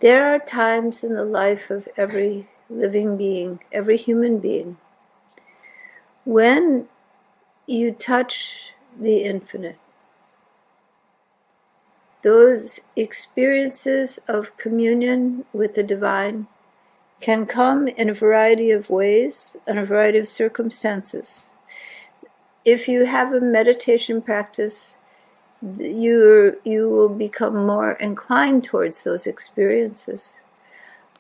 There are times in the life of every living being, every human being, when you touch the infinite. Those experiences of communion with the divine can come in a variety of ways and a variety of circumstances. If you have a meditation practice, you will become more inclined towards those experiences.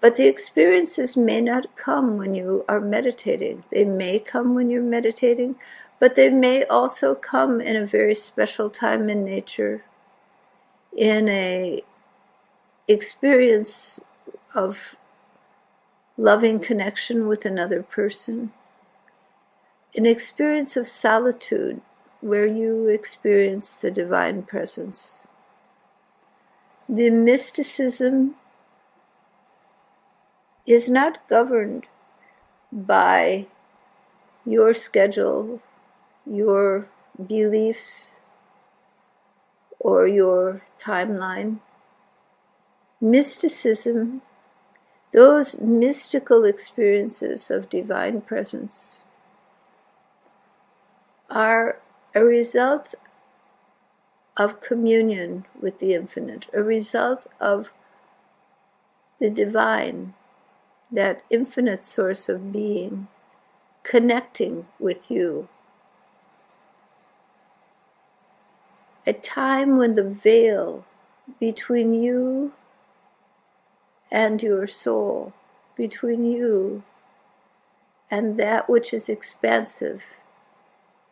But the experiences may not come when you are meditating. They may come when you're meditating, but they may also come in a very special time in nature, in a experience of loving connection with another person, an experience of solitude where you experience the divine presence. The mysticism is not governed by your schedule, your beliefs, or your timeline. Mysticism, those mystical experiences of divine presence, are a result of communion with the infinite, a result of the divine, that infinite source of being, connecting with you. A time when the veil between you and your soul, between you and that which is expansive,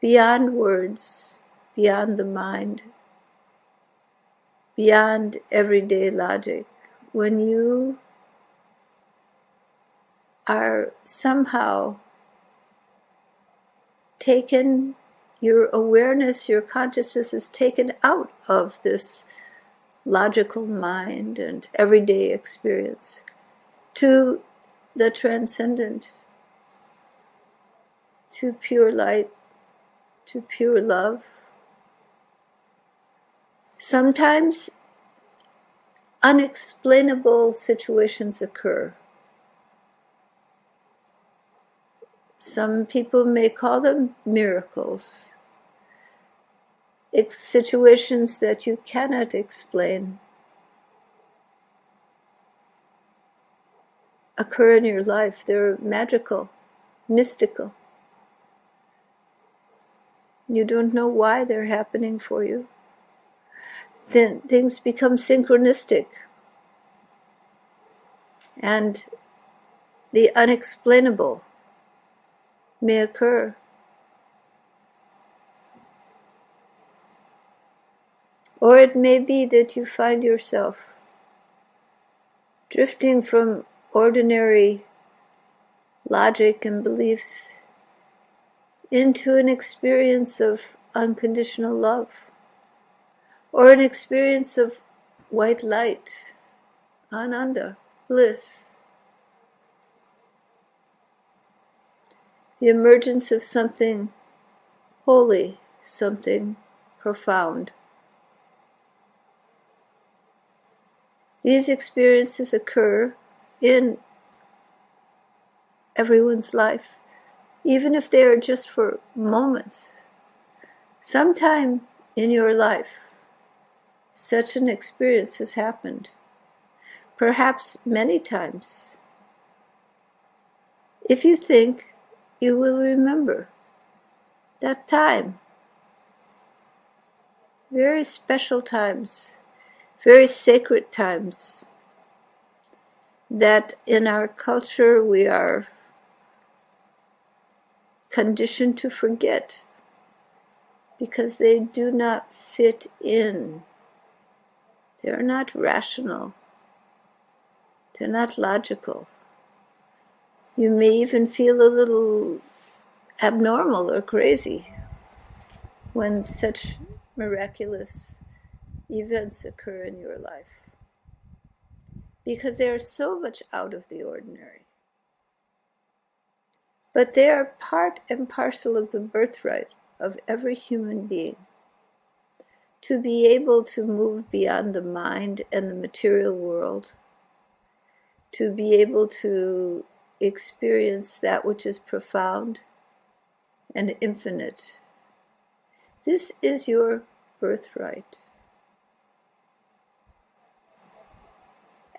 beyond words, beyond the mind, beyond everyday logic, when you are somehow taken, your awareness, your consciousness is taken out of this logical mind and everyday experience to the transcendent, to pure light, to pure love. Sometimes unexplainable situations occur. Some people may call them miracles. It's situations that you cannot explain occur in your life. They're magical, mystical. You don't know why they're happening for you. Then things become synchronistic. And the unexplainable may occur. Or it may be that you find yourself drifting from ordinary logic and beliefs into an experience of unconditional love, or an experience of white light, ananda, bliss. The emergence of something holy, something profound. These experiences occur in everyone's life, even if they are just for moments. Sometime in your life, such an experience has happened, perhaps many times. If you think, you will remember that time. Very special times, very sacred times that in our culture we are conditioned to forget because they do not fit in. They're not rational. They're not logical. You may even feel a little abnormal or crazy when such miraculous events occur in your life, because they are so much out of the ordinary. But they are part and parcel of the birthright of every human being, to be able to move beyond the mind and the material world to be able to experience that which is profound and infinite. This is your birthright.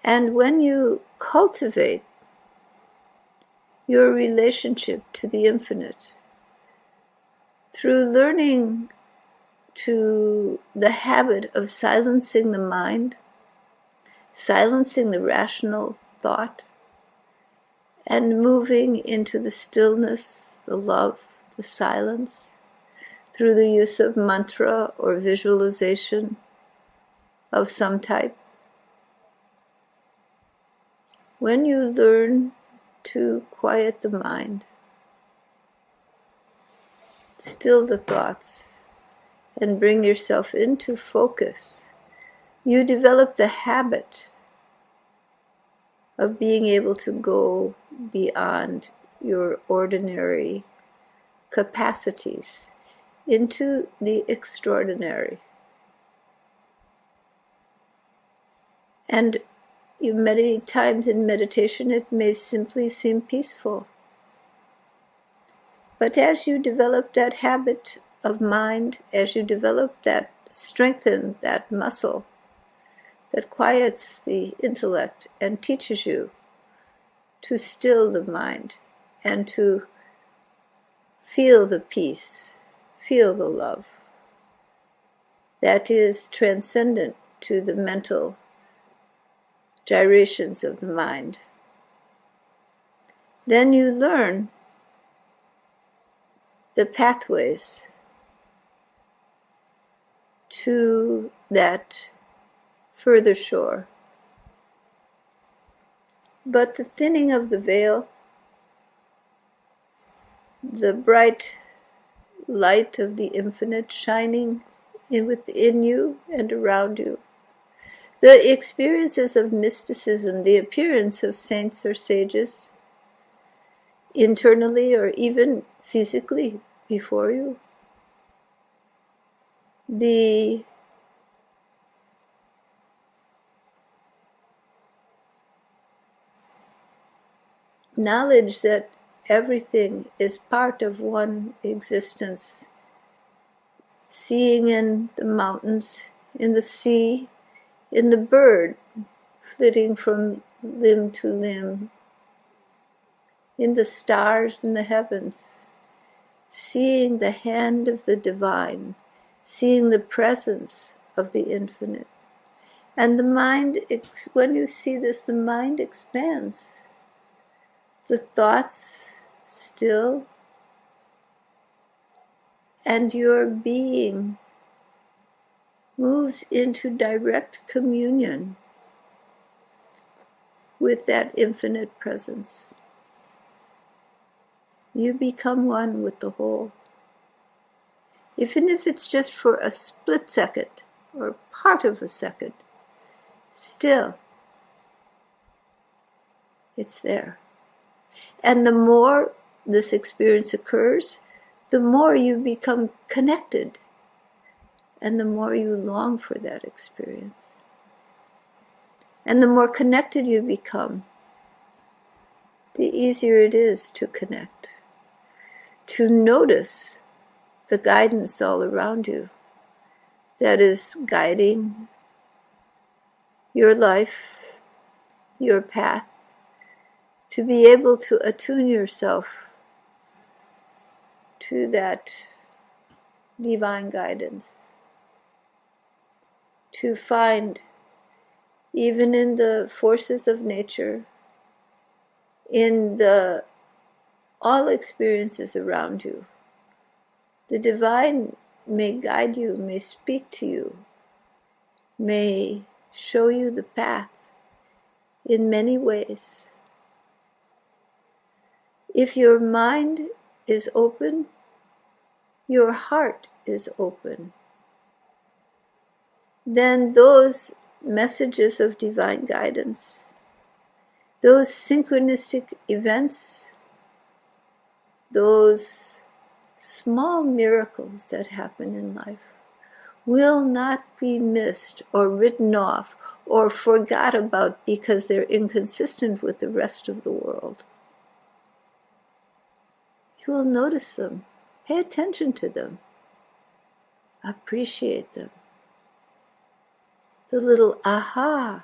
And when you cultivate your relationship to the infinite through learning to the habit of silencing the mind, silencing the rational thought, and moving into the stillness, the love, the silence, through the use of mantra or visualization of some type. When you learn to quiet the mind, still the thoughts, and bring yourself into focus, you develop the habit of being able to go beyond your ordinary capacities into the extraordinary. And many times in meditation it may simply seem peaceful. But as you develop that habit of mind, as you strengthen that muscle that quiets the intellect and teaches you to still the mind and to feel the peace, feel the love that is transcendent to the mental gyrations of the mind, then you learn the pathways to that further shore. But the thinning of the veil, the bright light of the infinite shining within you and around you, the experiences of mysticism, the appearance of saints or sages, internally or even physically before you, the knowledge that everything is part of one existence, seeing in the mountains, in the sea, in the bird flitting from limb to limb, in the stars in the heavens, seeing the hand of the divine, seeing the presence of the infinite. And the mind, when you see this, the mind expands. The thoughts still, and your being moves into direct communion with that infinite presence. You become one with the whole. Even if it's just for a split second or part of a second, still, it's there. And the more this experience occurs, the more you become connected, and the more you long for that experience. And the more connected you become, the easier it is to connect, to notice the guidance all around you that is guiding your life, your path, to be able to attune yourself to that divine guidance, to find, even in the forces of nature, in all experiences around you, the divine may guide you, may speak to you, may show you the path in many ways. If your mind is open, your heart is open, then those messages of divine guidance, those synchronistic events, those small miracles that happen in life will not be missed or written off or forgot about because they're inconsistent with the rest of the world. You will notice them. Pay attention to them. Appreciate them. The little aha.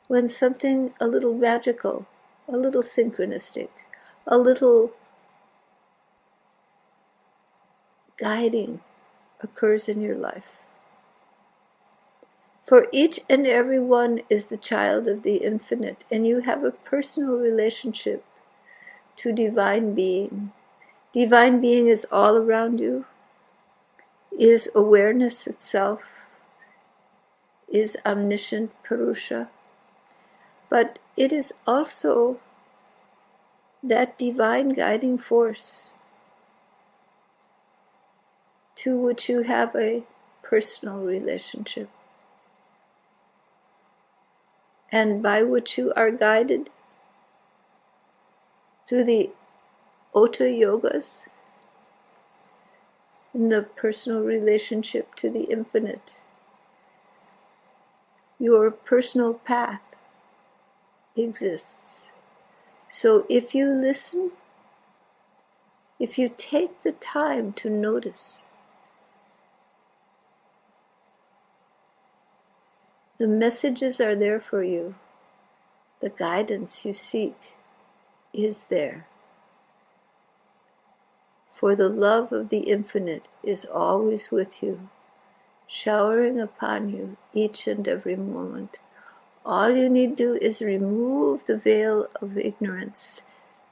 When something a little magical, a little synchronistic, a little guiding occurs in your life. For each and every one is the child of the infinite, and you have a personal relationship to divine being. Divine being is all around you, is awareness itself, is omniscient Purusha, but it is also that divine guiding force to which you have a personal relationship, and by which you are guided through the Ota Yogas in the personal relationship to the infinite. Your personal path exists. So if you listen, if you take the time to notice, the messages are there for you. The guidance you seek is there. For the love of the infinite is always with you, showering upon you each and every moment. All you need to do is remove the veil of ignorance,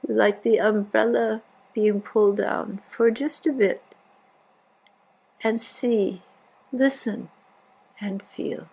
like the umbrella being pulled down for just a bit, and see, listen, and feel.